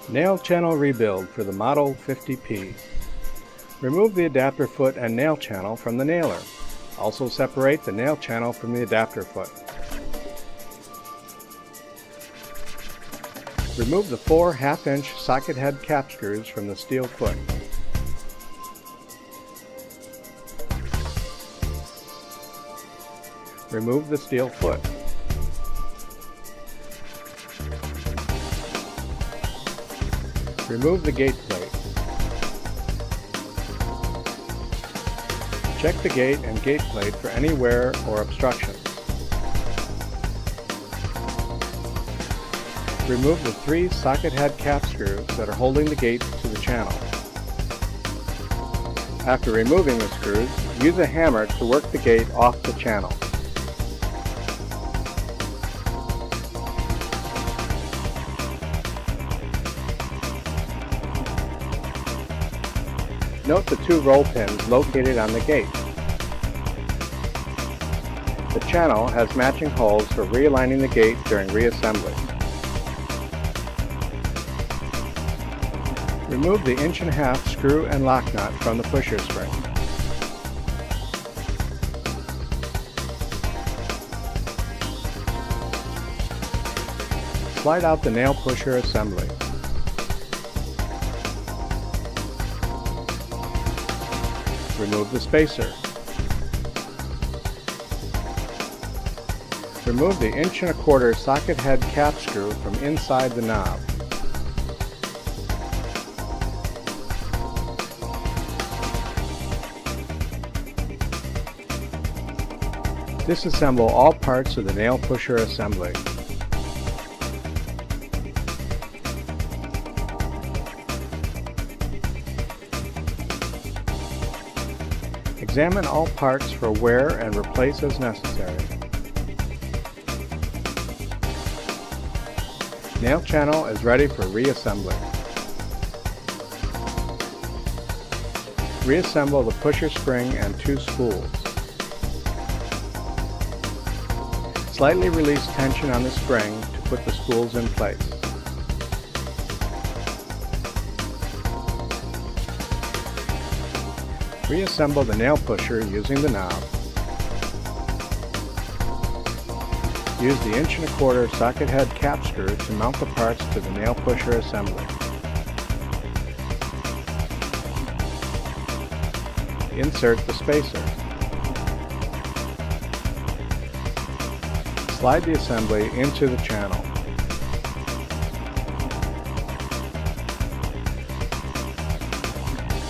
Nail channel rebuild for the Model 50P. Remove the adapter foot and nail channel from the nailer. Also separate the nail channel from the adapter foot. Remove the 4 1/2-inch socket head cap screws from the steel foot. Remove the steel foot. Remove the gate plate. Check the gate and gate plate for any wear or obstructions. Remove the 3 socket head cap screws that are holding the gate to the channel. After removing the screws, use a hammer to work the gate off the channel. Note the 2 roll pins located on the gate. The channel has matching holes for realigning the gate during reassembly. Remove the 1.5-inch screw and lock nut from the pusher spring. Slide out the nail pusher assembly. Remove the spacer. Remove the 1.25-inch socket head cap screw from inside the knob. Disassemble all parts of the nail pusher assembly. Examine all parts for wear and replace as necessary. Nail channel is ready for reassembly. Reassemble the pusher spring and 2 spools. Slightly release tension on the spring to put the spools in place. Reassemble the nail pusher using the knob. Use the 1.25-inch socket head cap screw to mount the parts to the nail pusher assembly. Insert the spacer. Slide the assembly into the channel.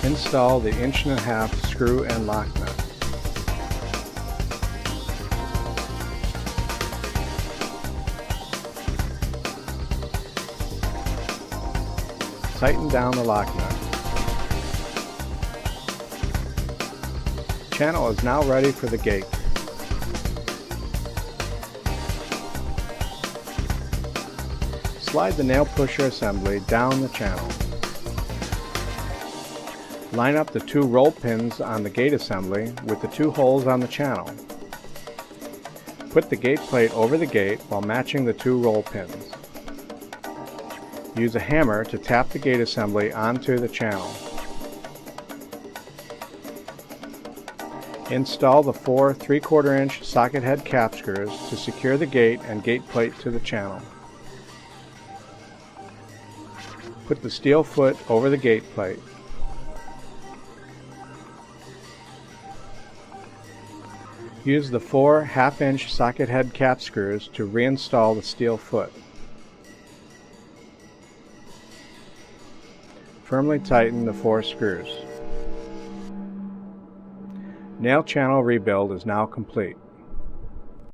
Install the 1.5-inch screw and lock nut. Tighten down the lock nut. Channel is now ready for the gate. Slide the nail pusher assembly down the channel. Line up the 2 roll pins on the gate assembly with the 2 holes on the channel. Put the gate plate over the gate while matching the 2 roll pins. Use a hammer to tap the gate assembly onto the channel. Install the 4 3/4-inch socket head cap screws to secure the gate and gate plate to the channel. Put the steel foot over the gate plate. Use the 4 1/2-inch socket head cap screws to reinstall the steel foot. Firmly tighten the 4 screws. Nail channel rebuild is now complete.